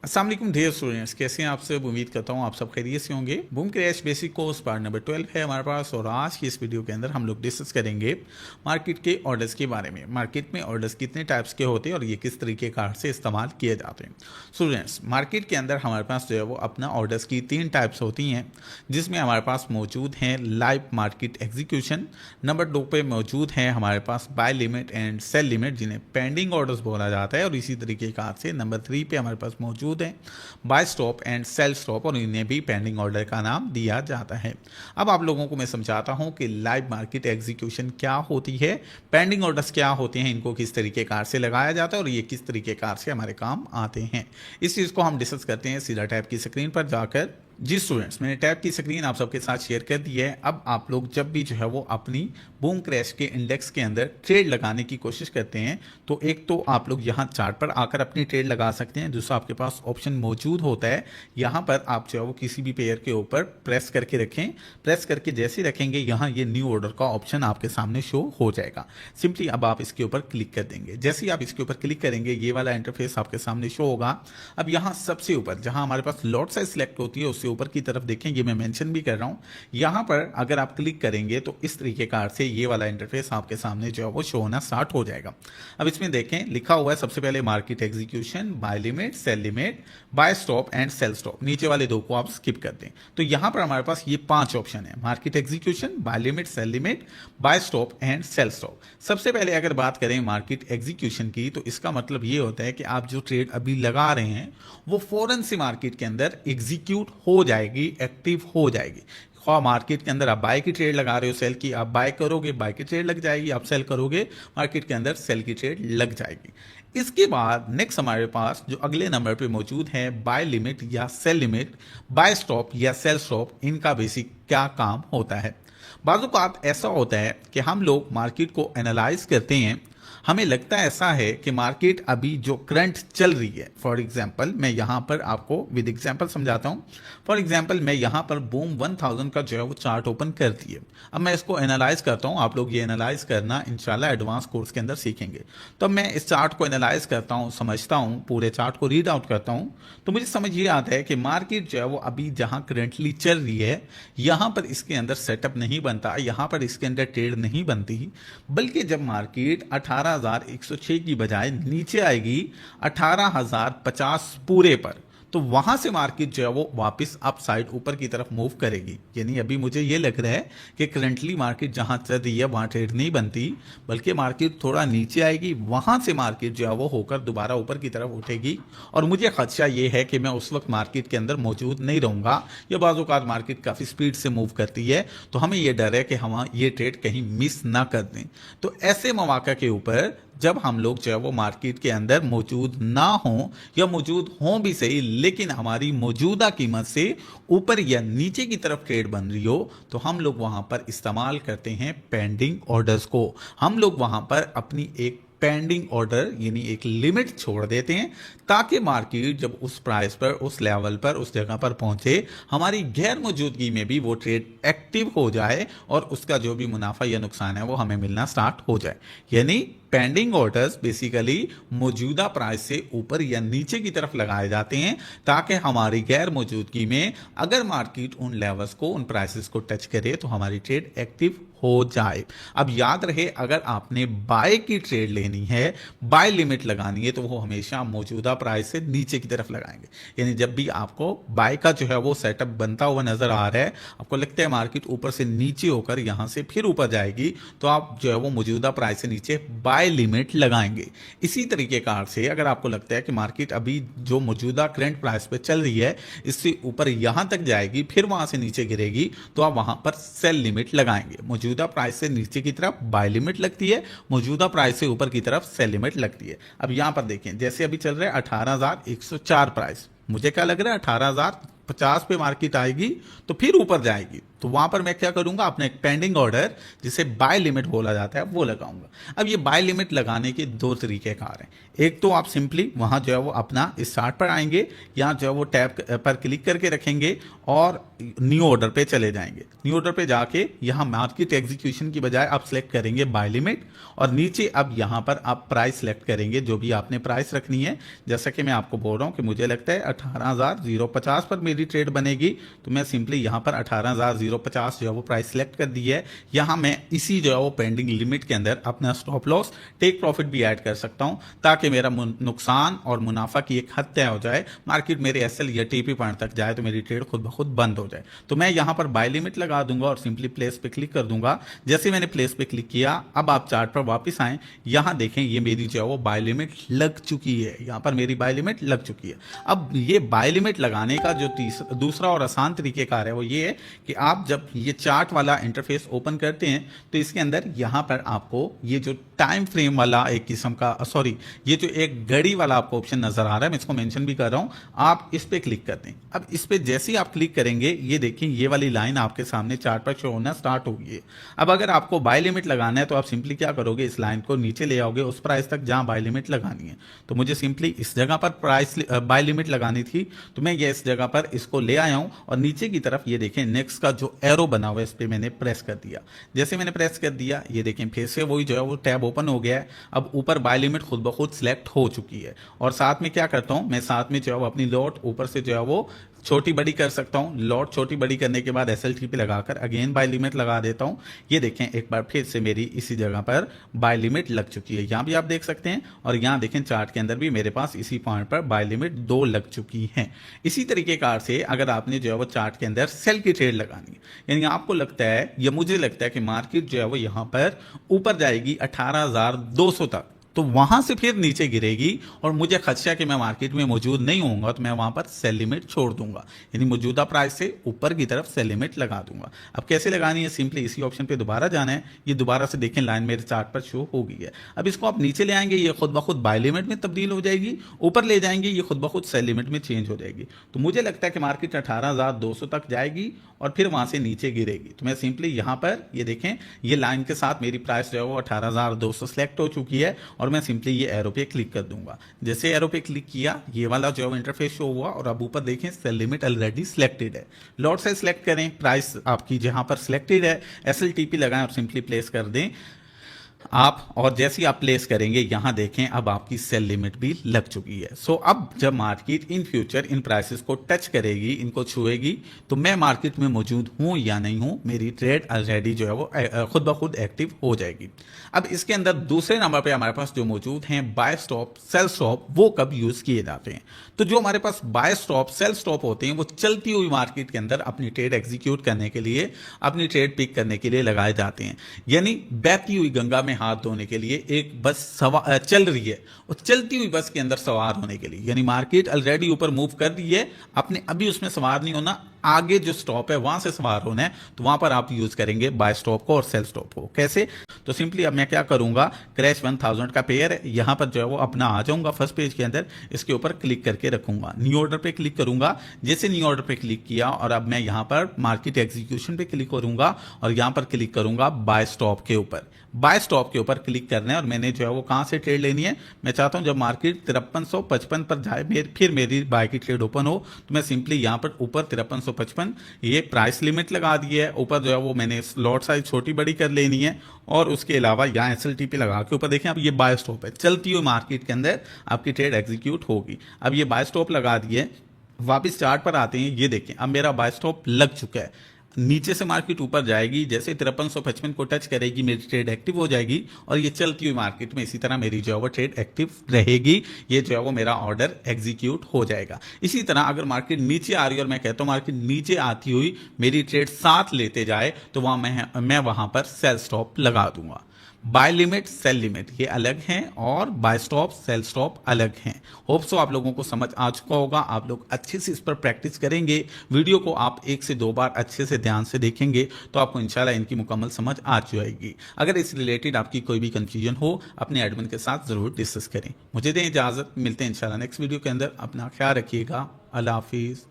अस्सलाम वालेकुम dear students, कैसे हैं आप सब। उम्मीद करता हूँ आप सब खैरियत से होंगे। Boom crash basic course part number 12 है हमारे पास और आज की इस वीडियो के अंदर हम लोग डिस्कस करेंगे मार्केट के ऑर्डर्स के बारे में। मार्केट में ऑर्डर्स कितने टाइप्स के होते हैं और ये किस तरीके कार से इस्तेमाल किए जाते हैं। स्टूडेंट्स, मार्केट के अंदर हमारे पास जो है वो अपना ऑर्डर्स की 3 टाइप्स होती हैं, जिसमें हमारे पास मौजूद हैं लाइव मार्केट एग्जीक्यूशन, नंबर 2 पे मौजूद हैं हमारे पास buy limit and sell limit, जिन्हें पेंडिंग ऑर्डर्स बोला जाता है, और इसी तरीके कार से नंबर 3 पे हमारे पास मौजूद हैं buy stop and sell stop, और इन्हें भी पेंडिंग ऑर्डर का नाम दिया जाता है। अब आप लोगों को मैं समझाता हूं कि लाइव मार्केट एग्जीक्यूशन क्या होती है, पेंडिंग ऑर्डर्स क्या होते हैं, इनको किस तरीके कार से लगाया जाता है और ये किस तरीके कार से हमारे काम आते हैं। इस चीज़ को हम डिस्कस करते हैं सीधा टैब की स्क्रीन पर जाकर। जी स्टूडेंट्स, मैंने टैब की स्क्रीन आप सबके साथ शेयर कर दी है। अब आप लोग जब भी जो है वो अपनी बूम क्रैश के इंडेक्स के अंदर ट्रेड लगाने की कोशिश करते हैं, तो एक तो आप लोग यहाँ चार्ट पर आकर अपनी ट्रेड लगा सकते हैं। दूसरा, आपके पास ऑप्शन मौजूद होता है, यहाँ पर आप जो है वो किसी भी पेयर के ऊपर प्रेस करके रखें। प्रेस करके जैसे रखेंगे, यहाँ ये न्यू ऑर्डर का ऑप्शन आपके सामने शो हो जाएगा। सिंपली अब आप इसके ऊपर क्लिक कर देंगे। जैसे ही आप इसके ऊपर क्लिक करेंगे, ये वाला इंटरफेस आपके सामने शो होगा। अब यहाँ सबसे ऊपर जहाँ हमारे पास लॉट साइज सिलेक्ट होती है, उससे ऊपर की तरफ देखें, ये मैं मेंशन भी कर रहा हूं। यहां पर अगर आप क्लिक करेंगे तो इस तरीके कार से ये वाला इंटरफेस आपके सामने जो है वो शो होना स्टार्ट हो जाएगा। अब इसमें देखें, लिखा हुआ है सबसे पहले market execution, buy limit, sell limit, buy stop and sell stop. नीचे वाले दो को आप स्किप कर दें। तो यहां पर हमारे पास ये 5 ऑप्शन है, market execution, buy limit, sell limit, buy stop and sell stop. सबसे पहले अगर बात करें मार्केट एग्जीक्यूशन की, तो इसका मतलब ये होता है कि आप जो ट्रेड अभी लगा रहे हैं वो फौरन से मार्केट के अंदर एग्जीक्यूट हो जाएगी, एक्टिव हो जाएगी। ख्वाह मार्केट के अंदर आप बाय की ट्रेड लगा रहे हो, सेल की आप बाय करोगे, बाय की ट्रेड लग जाएगी, आप सेल करोगे, मार्केट के अंदर सेल की ट्रेड लग जाएगी। इसके बाद नेक्स्ट हमारे पास जो अगले नंबर पे मौजूद है बाय लिमिट या सेल लिमिट, बाय स्टॉप या सेल स्टॉप, इनका बेसिक क्या काम होता है। बाज़ औक़ात ऐसा होता है कि हम लोग मार्केट को एनालाइज करते हैं, हमें लगता है ऐसा है कि मार्केट अभी जो करंट चल रही है, फॉर एग्जांपल मैं यहां पर आपको विद एग्जांपल समझाता हूं। फॉर एग्जांपल मैं यहां पर बूम 1000 का जो है वो चार्ट ओपन कर दिए। अब मैं इसको एनालाइज करता हूं, आप लोग ये एनालाइज करना इंशाल्लाह एडवांस कोर्स के अंदर सीखेंगे। तो मैं इस चार्ट को एनालाइज करता हूं, समझता हूं, पूरे चार्ट को रीड आउट करता हूं, तो मुझे समझ ये आता है कि मार्केट जो है वो अभी जहां करंटली चल रही है, यहां पर इसके अंदर सेटअप नहीं बनता, यहां पर इसके अंदर ट्रेड नहीं बनती, बल्कि जब मार्केट 18,106 की बजाय नीचे आएगी 18,050 पूरे पर, तो वहां से मार्केट जो है वो वापस अप साइड ऊपर की तरफ मूव करेगी। यानी अभी मुझे ये लग रहा है कि करंटली मार्केट जहां चल रही है वहां ट्रेड नहीं बनती, बल्कि मार्केट थोड़ा नीचे आएगी, वहां से मार्केट जो है वो होकर दोबारा ऊपर की तरफ उठेगी। और मुझे खदशा ये है कि मैं उस वक्त मार्केट के अंदर मौजूद नहीं रहूंगा, या बाज़ औक़ात मार्केट काफ़ी स्पीड से मूव करती है, तो हमें ये डर है कि हम ये ट्रेड कहीं मिस ना कर दें। तो ऐसे मौक़े के ऊपर जब हम लोग जो है वो मार्केट के अंदर मौजूद ना हो, या मौजूद हों भी सही, लेकिन हमारी मौजूदा कीमत से ऊपर या नीचे की तरफ ट्रेड बन रही हो, तो हम लोग वहां पर इस्तेमाल करते हैं पेंडिंग ऑर्डर्स को। हम लोग वहां पर अपनी एक पेंडिंग ऑर्डर यानी एक लिमिट छोड़ देते हैं, ताकि मार्केट जब उस प्राइस पर, उस लेवल पर, उस जगह पर पहुंचे, हमारी गैर मौजूदगी में भी वो ट्रेड एक्टिव हो जाए और उसका जो भी मुनाफा या नुकसान है वो हमें मिलना स्टार्ट हो जाए। यानी पेंडिंग ऑर्डर्स बेसिकली मौजूदा प्राइस से ऊपर या नीचे की तरफ लगाए जाते हैं, ताकि हमारी गैर मौजूदगी में अगर मार्केट उन लेवल्स को, उन प्राइसेस को टच करे, तो हमारी ट्रेड एक्टिव हो जाए। अब याद रहे, अगर आपने बाय की ट्रेड लेनी है, बाय लिमिट लगानी है, तो वो हमेशा मौजूदा प्राइस से नीचे की तरफ लगाएंगे। यानी जब भी आपको बाय का जो है वो सेटअप बनता हुआ नजर आ रहा है, आपको लगता है मार्केट ऊपर से नीचे होकर यहां से फिर ऊपर जाएगी, तो आप जो है वो मौजूदा प्राइस से नीचे बाय लिमिट लगाएंगे। इसी तरीके कार से अगर आपको लगता है कि मार्केट अभी जो मौजूदा करंट प्राइस पे चल रही है, इससे ऊपर यहां तक जाएगी, फिर वहां से नीचे गिरेगी, तो आप वहां पर सेल लिमिट लगाएंगे। मौजूदा प्राइस से नीचे की तरफ बाय लिमिट लगती है, मौजूदा प्राइस से ऊपर की तरफ सेल लिमिट लगती है। अब यहां पर देखें, जैसे अभी चल रहा है 18,104 प्राइस, मुझे क्या लग रहा है 18,050 पे मार्केट आएगी तो फिर ऊपर जाएगी, तो वहां पर मैं क्या करूंगा, अपना एक पेंडिंग ऑर्डर जिसे बाय लिमिट बोला जाता है वो लगाऊंगा। अब ये बाय लिमिट लगाने के दो तरीके कार हैं। एक तो आप सिंपली वहां जो है वो अपना स्टार्ट पर आएंगे, यहाँ जो है वो टैब पर क्लिक करके रखेंगे और न्यू ऑर्डर पे चले जाएंगे। न्यू ऑर्डर पे जाके यहाँ मार्केट एग्जीक्यूशन की बजाय आप सिलेक्ट करेंगे बाय लिमिट, और नीचे अब यहाँ पर आप प्राइस सिलेक्ट करेंगे जो भी आपने प्राइस रखनी है। जैसा कि मैं आपको बोल रहा हूँ कि मुझे लगता है 18,050 पर मेरी ट्रेड बनेगी, तो मैं सिंपली यहाँ पर 18,050 जो है वो प्राइस सिलेक्ट कर दी है। यहाँ मैं इसी जो है वो पेंडिंग लिमिट के अंदर अपना स्टॉप लॉस, टेक प्रॉफिट भी ऐड कर सकता हूँ, ताकि मेरा नुकसान और मुनाफा की एक हद तय हो जाए। मार्केट मेरे एसएल या टीपी पॉइंट तक जाए तो मेरी ट्रेड खुद ब खुद बंद हो जाए। तो मैं यहाँ पर बाय लिमिट लगा दूंगा और सिंपली प्लेस पे क्लिक कर दूंगा। जैसे मैंने प्लेस पे क्लिक किया, अब आप चार्ट पर वापस आए, यहाँ देखें ये मेरी जो है वो बाय लिमिट लग चुकी है। यहाँ पर मेरी बाय लिमिट लग चुकी है। अब ये बाय लिमिट लगाने का जो दूसरा और आसान तरीकेकार है वो ये है कि आप जब ये चार्ट वाला इंटरफेस ओपन करते हैं तो इसके अंदर यहाँ पर आपको ये जो टाइम फ्रेम वाला एक किस्म का ये जो एक घड़ी वाला आपको ऑप्शन नजर आ रहा है, मैं इसको मेंशन भी कर रहा हूं, आप इस पे क्लिक करते हैं। अब इस पे जैसे ही आप क्लिक करेंगे, ये देखिए ये वाली लाइन आपके सामने चार्ट पर शो होना स्टार्ट होगी है। अब अगर आपको बाय लिमिट लगाना है तो आप सिंपली क्या करोगे, इस लाइन को नीचे ले आओगे उस प्राइस तक जहां बाय लिमिट लगानी है। तो मुझे सिंपली इस जगह पर प्राइस बाय लिमिट लगानी थी, तो मैं ये इस जगह पर इसको ले आया हूं और नीचे की तरफ ये देखें नेक्स्ट का जो एरो बना हुआ है इस पे मैंने प्रेस कर दिया। जैसे मैंने प्रेस कर दिया, ये देखें फिर से वही जो है वो टैब ओपन हो गया है। अब ऊपर बाय लिमिट खुद ब खुद सिलेक्ट हो चुकी है, और साथ में क्या करता हूं मैं, साथ में जो है वो अपनी लॉट ऊपर से जो है वो छोटी बड़ी कर सकता हूं। लॉट छोटी बड़ी करने के बाद एसएलटी पे लगाकर अगेन बाय लिमिट लगा देता हूं। ये देखें एक बार फिर से मेरी इसी जगह पर बाय लिमिट लग चुकी है, यहां भी आप देख सकते हैं। और यहां देखें चार्ट के अंदर भी मेरे पास इसी पॉइंट पर बाय लिमिट 2 लग चुकी है। इसी तरीके कार से अगर आपने जो है वो चार्ट के अंदर सेल की ट्रेड लगानी है, यानी आपको लगता है या मुझे लगता है कि मार्केट जो है वो यहां पर ऊपर जाएगी 18,200 तक, तो वहां से फिर नीचे गिरेगी और मुझे खदशा कि मैं मार्केट में मौजूद नहीं होऊंगा, तो मैं वहां पर सेल लिमिट छोड़ दूंगा, यानी मौजूदा प्राइस से ऊपर की तरफ सेल लिमिट लगा दूंगा। अब कैसे लगानी है, सिंपली इसी ऑप्शन पे दोबारा जाना है। ये दोबारा से देखें लाइन मेरे चार्ट पर शो हो गई है। अब इसको आप नीचे ले आएंगे, ये खुद ब खुद बाय लिमिट में तब्दील हो जाएगी। ऊपर ले जाएंगे, ये खुद ब खुद सेल लिमिट में चेंज हो जाएगी। तो मुझे लगता है कि मार्केट 18,200 तक जाएगी और फिर वहां से नीचे गिरेगी। तो मैं सिंपली यहां पर ये देखें ये लाइन के साथ मेरी प्राइस जो है वो 18,200 सेलेक्ट हो चुकी है, और मैं सिंपली ये एरो पे क्लिक कर दूंगा। जैसे एरो पे क्लिक किया, ये वाला जो है इंटरफेस शो हुआ, और अब ऊपर देखें सेल लिमिट ऑलरेडी सिलेक्टेड है। लॉट से सिलेक्ट करें, प्राइस आपकी जहां पर सिलेक्टेड है एसएलटीपी लगाएं और सिंपली प्लेस कर दें आप। और जैसे ही आप प्लेस करेंगे, यहां देखें अब आपकी सेल लिमिट भी लग चुकी है। सो अब जब market in future in prices को टच करेगी, इनको छुएगी, तो मैं मार्केट में मौजूद हूं या नहीं हूं, मेरी ट्रेड ऑलरेडी जो है वो खुद ब खुद एक्टिव हो जाएगी। अब इसके अंदर दूसरे नंबर पे हमारे पास जो मौजूद हैं बाय स्टॉप, सेल स्टॉप, वो कब यूज किए जाते हैं। तो जो हमारे पास बाय स्टॉप, सेल स्टॉप होते हैं, वो चलती हुई मार्केट के अंदर अपनी ट्रेड एग्जीक्यूट करने के लिए, अपनी ट्रेड पिक करने के लिए लगाए जाते हैं। यानी बहती हुई गंगा में हाथ धोने के लिए एक बस चल रही है, और चलती हुई बस के अंदर सवार होने के लिए, यानी मार्केट ऑलरेडी ऊपर मूव कर रही है, आपने अभी उसमें सवार नहीं होना, आगे जो स्टॉप है वहां से सवार होना है, तो वहां पर आप यूज करेंगे बाय स्टॉप को और सेल स्टॉप को। कैसे, तो सिंपली अब मैं क्या करूंगा, क्रैश 1000 का पेयर है, यहां पर जो है वो अपना आ जाऊंगा फर्स्ट पेज के अंदर, इसके ऊपर क्लिक करके रखूंगा, न्यू ऑर्डर पे क्लिक करूंगा। जैसे न्यू ऑर्डर पे क्लिक किया, और अब मैं यहां पर मार्केट एग्जीक्यूशन पे क्लिक करूंगा और यहां पर क्लिक करूंगा बाय स्टॉप के ऊपर। बाय स्टॉप के ऊपर क्लिक करना है, और मैंने जो है वो कहां से ट्रेड लेनी है, मैं चाहता हूं जब मार्केट 5355 पर जाए, फिर मेरी बाय की ट्रेड ओपन हो, तो मैं सिंपली यहां पर ऊपर 5355 ये प्राइस लिमिट लगा दी है। ऊपर जो है वो मैंने लॉट साइज छोटी बड़ी कर लेनी है, और उसके अलावा यहाँ एसएलटीपी लगा के ऊपर देखें अब ये बाय स्टॉप है, चलती हुई मार्केट के अंदर आपकी ट्रेड एग्जीक्यूट होगी। अब ये बाय स्टॉप लगा दिए, वापस चार्ट पर आते हैं, ये देखें अब मेरा बाय स्टॉप लग चुका है। नीचे से मार्केट ऊपर जाएगी, जैसे 5355 को टच करेगी मेरी ट्रेड एक्टिव हो जाएगी, और ये चलती हुई मार्केट में इसी तरह मेरी जो है वो ट्रेड एक्टिव रहेगी। ये जो है वो मेरा ऑर्डर एग्जीक्यूट हो जाएगा। इसी तरह अगर मार्केट नीचे आ रही है और मैं कहता हूं मार्केट नीचे आती हुई मेरी ट्रेड साथ लेते जाए, तो वहां मैं वहां पर सेल स्टॉप लगा दूंगा। बाय लिमिट, सेल लिमिट ये अलग हैं, और बाय स्टॉप, सेल स्टॉप अलग हैं। होप सो आप लोगों को समझ आ चुका होगा। आप लोग अच्छे से इस पर प्रैक्टिस करेंगे, वीडियो को आप 1 से 2 बार अच्छे से ध्यान से देखेंगे, तो आपको इंशाल्लाह इनकी मुकम्मल समझ आ जाएगी। अगर इस रिलेटेड आपकी कोई भी कंफ्यूजन हो, अपने एडमिन के साथ जरूर डिस्कस करें। मुझे दें इजाजत, मिलते हैं इंशाल्लाह नेक्स्ट वीडियो के अंदर। अपना ख्याल रखिएगा, अल्लाह हाफिज।